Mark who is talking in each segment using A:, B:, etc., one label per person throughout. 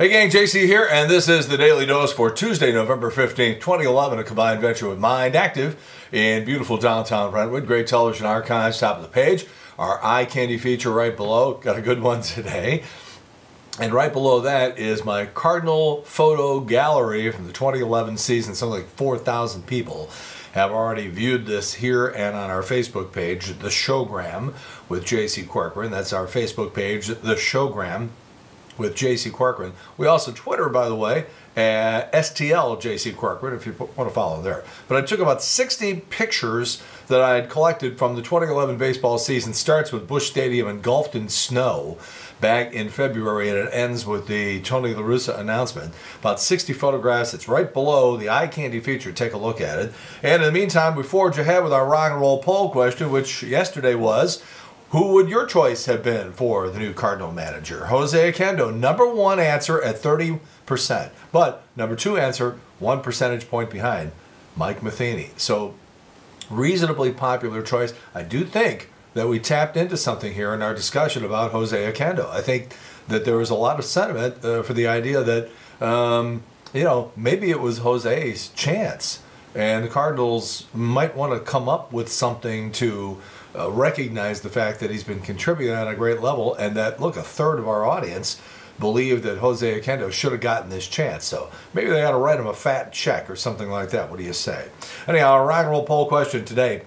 A: Hey gang, JC here, and this is the Daily Dose for Tuesday, November 15th, 2011, a combined venture with Mind Active in beautiful downtown Brentwood. Great television archives, top of the page. Our eye candy feature right below. Got a good one today. And right below that is my Cardinal photo gallery from the 2011 season. Something like 4,000 people have already viewed this here and on our Facebook page, The Showgram with JC Corcoran. That's our Facebook page, The Showgram with JC Corcoran. We also Twitter, by the way, at STL JC Corcoran, if you want to follow there. But I took about 60 pictures that I had collected from the 2011 baseball season. Starts with Busch Stadium engulfed in snow back in February, and it ends with the Tony La Russa announcement. About 60 photographs. It's right below the eye candy feature. Take a look at it. And in the meantime, we forge ahead with our rock and roll poll question, which yesterday was, who would your choice have been for the new Cardinal manager? Jose Oquendo, number one answer at 30%. But number two answer, 1 percentage point behind, Mike Matheny. So reasonably popular choice. I do think that we tapped into something here in our discussion about Jose Oquendo. I think that there was a lot of sentiment for the idea that, maybe it was Jose's chance. And the Cardinals might want to come up with something to recognize the fact that he's been contributing at a great level, and that, look, a third of our audience believed that Jose Oquendo should have gotten this chance. So maybe they ought to write him a fat check or something like that. What do you say? Anyhow, our rock and roll poll question today,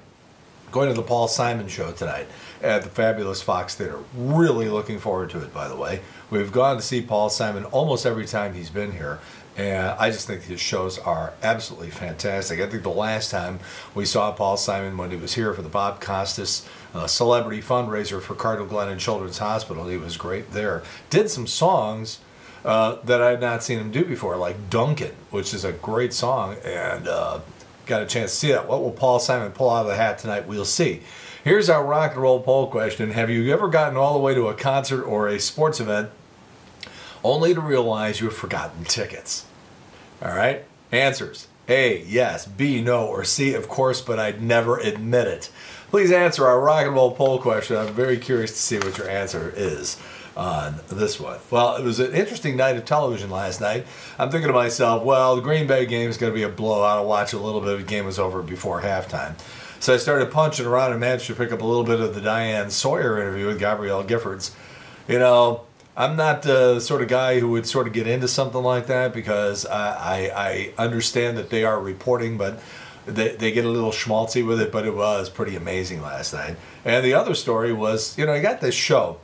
A: going to the Paul Simon show tonight at the fabulous Fox Theater. Really looking forward to it, by the way. We've gone to see Paul Simon almost every time he's been here, and I just think his shows are absolutely fantastic. I think the last time we saw Paul Simon, when he was here for the Bob Costas celebrity fundraiser for Cardinal Glennon Children's Hospital, he was great there. Did some songs that I had not seen him do before, like Duncan, which is a great song, and got a chance to see that. What will Paul Simon pull out of the hat tonight? We'll see. Here's our rock and roll poll question. Have you ever gotten all the way to a concert or a sports event only to realize you've forgotten tickets? All right? Answers. A, yes. B, no. Or C, of course, but I'd never admit it. Please answer our rock and roll poll question. I'm very curious to see what your answer is on this one. Well, it was an interesting night of television last night. I'm thinking to myself, well, the Green Bay game is going to be a blowout. I'll watch a little bit of the game was over before halftime. So I started punching around and managed to pick up a little bit of the Diane Sawyer interview with Gabrielle Giffords. You know, I'm not the sort of guy who would sort of get into something like that, because I understand that they are reporting, but they get a little schmaltzy with it. But it was pretty amazing last night. And the other story was, I got this show.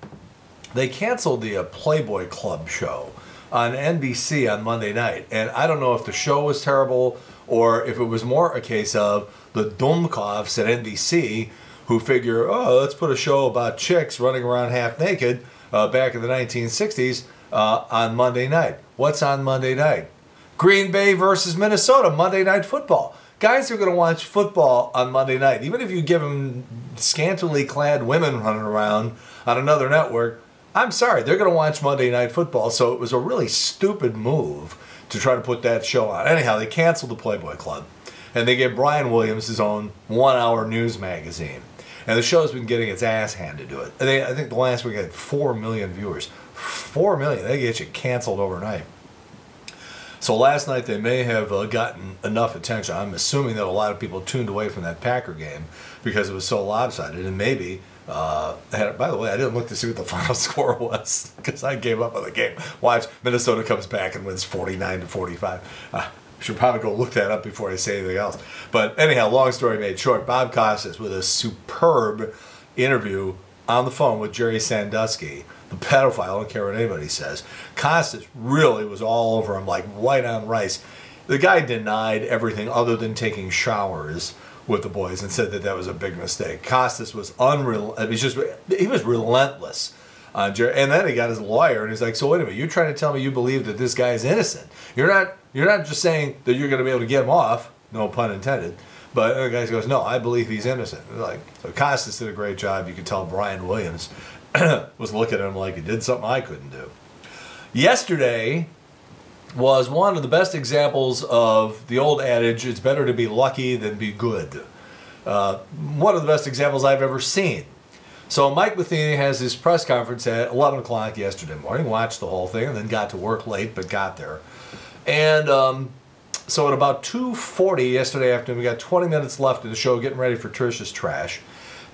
A: They canceled the Playboy Club show on NBC on Monday night. And I don't know if the show was terrible or if it was more a case of the Dummkopfs at NBC who figure, oh, let's put a show about chicks running around half naked back in the 1960s on Monday night. What's on Monday night? Green Bay versus Minnesota, Monday Night Football. Guys are going to watch football on Monday night. Even if you give them scantily clad women running around on another network, I'm sorry, they're going to watch Monday Night Football. So it was a really stupid move to try to put that show on. Anyhow, they canceled the Playboy Club, and they gave Brian Williams his own one-hour news magazine. And the show's been getting its ass handed to it. I think the last week had 4 million viewers. 4 million. They get you canceled overnight. So last night they may have gotten enough attention. I'm assuming that a lot of people tuned away from that Packer game because it was so lopsided. And maybe, by the way, I didn't look to see what the final score was because I gave up on the game. Watch, Minnesota comes back and wins 49-45. Should probably go look that up before I say anything else. But anyhow, long story made short, Bob Costas with a superb interview on the phone with Jerry Sandusky, the pedophile. I don't care what anybody says. Costas really was all over him like white on rice. The guy denied everything other than taking showers with the boys and said that that was a big mistake. Costas was unreal. He was relentless. And then he got his lawyer, and he's like, so wait a minute, you're trying to tell me you believe that this guy is innocent. You're not just saying that you're going to be able to get him off, no pun intended, but the guy goes, no, I believe he's innocent. So Costas did a great job. You could tell Brian Williams was looking at him like he did something I couldn't do. Yesterday was one of the best examples of the old adage, it's better to be lucky than be good. One of the best examples I've ever seen. So Mike Matheny has his press conference at 11 o'clock yesterday morning, watched the whole thing, and then got to work late, but got there. And so at about 2:40 yesterday afternoon, we got 20 minutes left in the show, getting ready for Trish's Trash.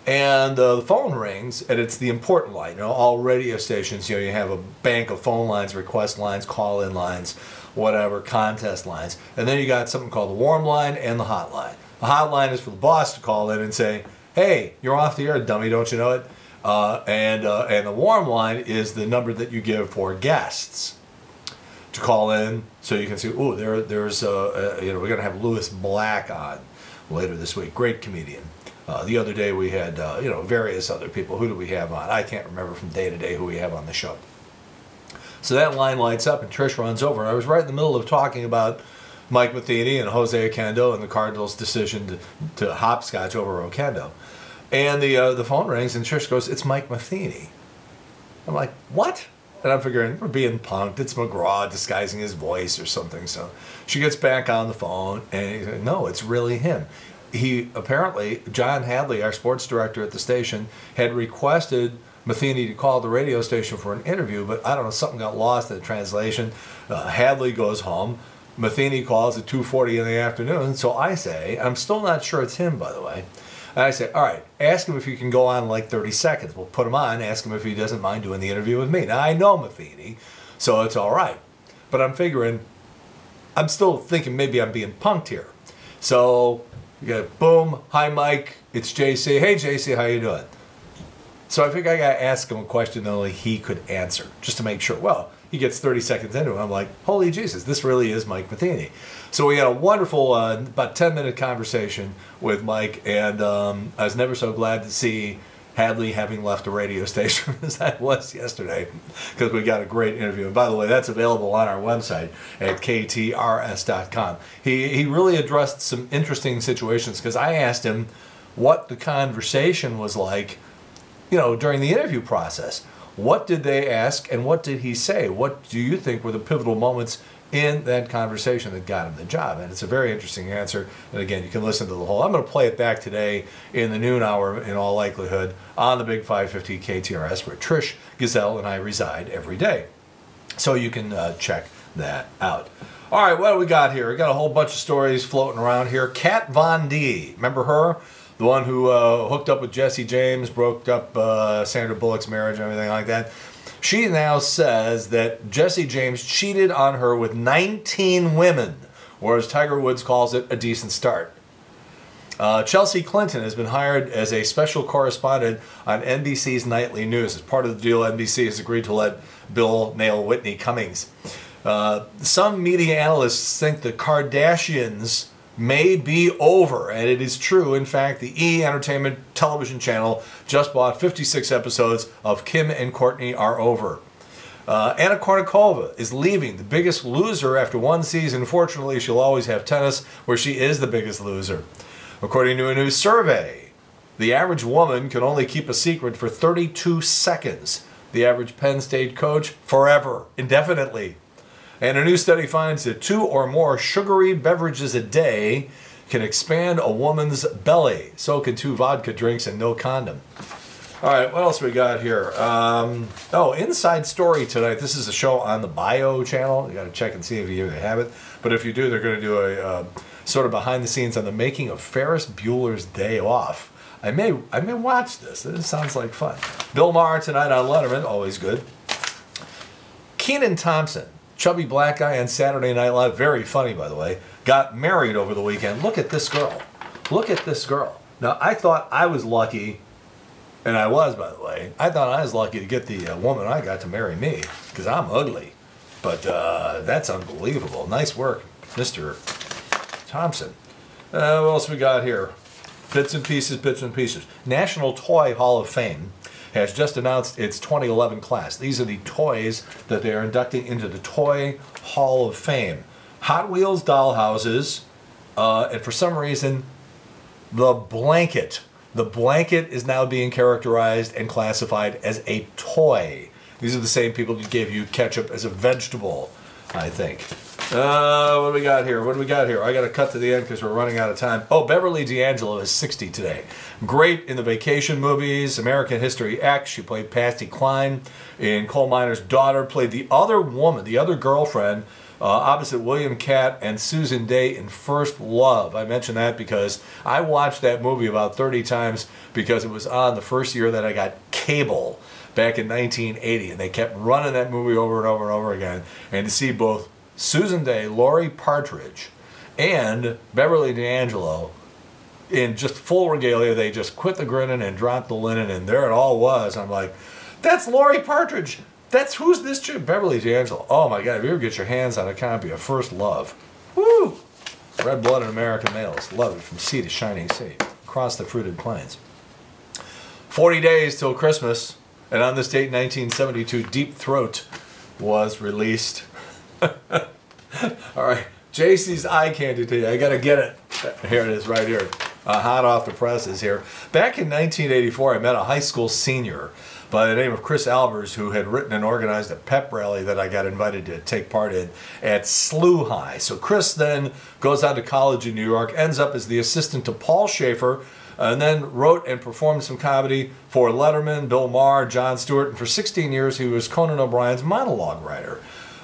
A: And the phone rings, and it's the important line. You know, all radio stations, you know, you have a bank of phone lines, request lines, call-in lines, whatever, contest lines. And then you got something called the warm line and the hot line. The hot line is for the boss to call in and say, hey, you're off the air, dummy, don't you know it? And the warm line is the number that you give for guests to call in, so you can see, oh, there's you know, we're going to have Lewis Black on later this week. Great comedian. The other day we had, you know, various other people. Who do we have on? I can't remember from day to day who we have on the show. So that line lights up and Trish runs over. I was right in the middle of talking about Mike Matheny and Jose Oquendo and the Cardinals' decision to hopscotch over Oquendo. And the phone rings and Trish goes, it's Mike Matheny. I'm like, what? And I'm figuring, we're being punked. It's McGraw disguising his voice or something. So she gets back on the phone and he said, no, it's really him. He apparently, John Hadley, our sports director at the station, had requested Matheny to call the radio station for an interview, but I don't know, something got lost in the translation. Hadley goes home. Matheny calls at 2:40 in the afternoon. So I say, I'm still not sure it's him, by the way. And I say, all right, ask him if he can go on in like 30 seconds. We'll put him on, ask him if he doesn't mind doing the interview with me. Now, I know Matheny, so it's all right. But I'm figuring, I'm still thinking maybe I'm being punked here. So, you got boom, hi Mike, it's JC. Hey JC, how you doing? So I think I got to ask him a question that only he could answer, just to make sure. Well, he gets 30 seconds into it. I'm like, holy Jesus, this really is Mike Matheny. So we had a wonderful, about 10-minute conversation with Mike, and I was never so glad to see Hadley having left the radio station as I was yesterday, because we got a great interview. And by the way, that's available on our website at ktrs.com. He really addressed some interesting situations, because I asked him what the conversation was like, you know, during the interview process. What did they ask and what did he say? What do you think were the pivotal moments in that conversation that got him the job? And it's a very interesting answer. And again, you can listen to the whole. I'm going to play it back today in the noon hour, in all likelihood, on the Big 550 KTRS, where Trish Gazelle and I reside every day. So you can check that out. All right, what do we got here? We got a whole bunch of stories floating around here. Kat Von D, remember her? The one who hooked up with Jesse James, broke up Sandra Bullock's marriage and everything like that. She now says that Jesse James cheated on her with 19 women, or as Tiger Woods calls it, a decent start. Chelsea Clinton has been hired as a special correspondent on NBC's Nightly News. As part of the deal, NBC has agreed to let Bill nail Whitney Cummings. Some media analysts think the Kardashians may be over, and it is true. In fact, the E! Entertainment television channel just bought 56 episodes of Kim and Courtney Are Over. Anna Kournikova is leaving The Biggest Loser after one season. Fortunately, she'll always have tennis, where she is the biggest loser. According to a new survey, the average woman can only keep a secret for 32 seconds. The average Penn State coach, forever, indefinitely. And a new study finds that 2 or more sugary beverages a day can expand a woman's belly. So can 2 vodka drinks and no condom. All right, what else we got here? Oh, Inside Story tonight. This is a show on the Bio channel. You got to check and see if you have it. But if you do, they're going to do a sort of behind the scenes on the making of Ferris Bueller's Day Off. I may watch this. This sounds like fun. Bill Maher tonight on Letterman. Always good. Kenan Thompson, chubby black guy on Saturday Night Live, very funny, by the way, got married over the weekend. Look at this girl. Look at this girl. Now, I thought I was lucky, and I was, by the way. I thought I was lucky to get the woman I got to marry me, because I'm ugly. But that's unbelievable. Nice work, Mr. Thompson. What else we got here? Bits and pieces, bits and pieces. National Toy Hall of Fame has just announced its 2011 class. These are the toys that they are inducting into the Toy Hall of Fame. Hot Wheels dollhouses, and for some reason, the blanket. The blanket is now being characterized and classified as a toy. These are the same people who gave you ketchup as a vegetable, I think. What do we got here? What do we got here? I got to cut to the end because we're running out of time. Oh, Beverly D'Angelo is 60 today. Great in the Vacation movies, American History X. She played Patsy Cline in Coal Miner's Daughter. Played the other woman, the other girlfriend, opposite William Catt and Susan Dey in First Love. I mention that because I watched that movie about 30 times because it was on the first year that I got cable back in 1980, and they kept running that movie over and over and over again. And to see both Susan Dey, Laurie Partridge, and Beverly D'Angelo in just full regalia, they just quit the grinning and dropped the linen, and there it all was. I'm like, that's Laurie Partridge. Who's this chick? Beverly D'Angelo. Oh my God, if you ever get your hands on a copy of First Love, woo! Red-blooded American males love it from sea to shining sea, across the fruited plains. 40 days till Christmas, and on this date, 1972, Deep Throat was released. All right, JC's eye candy today. I gotta get it. Here it is, right here. Hot off the presses here. Back in 1984, I met a high school senior by the name of Chris Albers, who had written and organized a pep rally that I got invited to take part in at SLU High. So Chris then goes on to college in New York, ends up as the assistant to Paul Schaefer, and then wrote and performed some comedy for Letterman, Bill Maher, Jon Stewart, and for 16 years he was Conan O'Brien's monologue writer.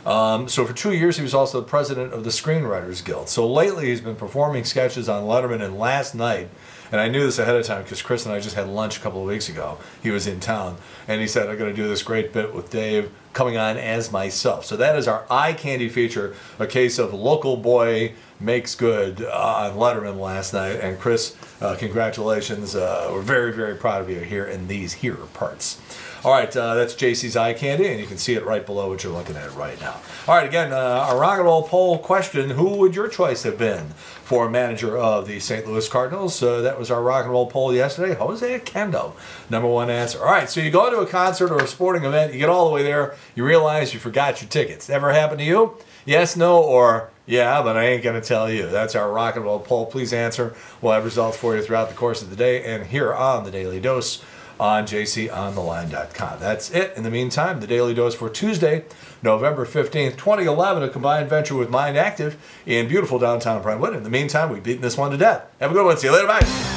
A: So for 2 years he was also the president of the Screenwriters Guild. So lately he's been performing sketches on Letterman, and last night, and I knew this ahead of time because Chris and I just had lunch a couple of weeks ago. He was in town, and he said, I'm going to do this great bit with Dave coming on as myself. So that is our eye candy feature, a case of local boy makes good on Letterman last night. And Chris, congratulations. We're very, very proud of you here in these here parts. All right, that's JC's eye candy, and you can see it right below what you're looking at right now. All right, again, our rock and roll poll question: who would your choice have been for manager of the St. Louis Cardinals? That was our rock and roll poll yesterday. Jose Oquendo, #1 answer. All right, so you go to a concert or a sporting event, you get all the way there, you realize you forgot your tickets. Ever happened to you? Yes, no, or yeah, but I ain't going to tell you. That's our rock and roll poll. Please answer. We'll have results for you throughout the course of the day and here on the Daily Dose on jcontheline.com. That's it. In the meantime, the Daily Dose for Tuesday, November 15th, 2011, a combined venture with Mind Active in beautiful downtown Brentwood. In the meantime, we've beaten this one to death. Have a good one. See you later. Bye.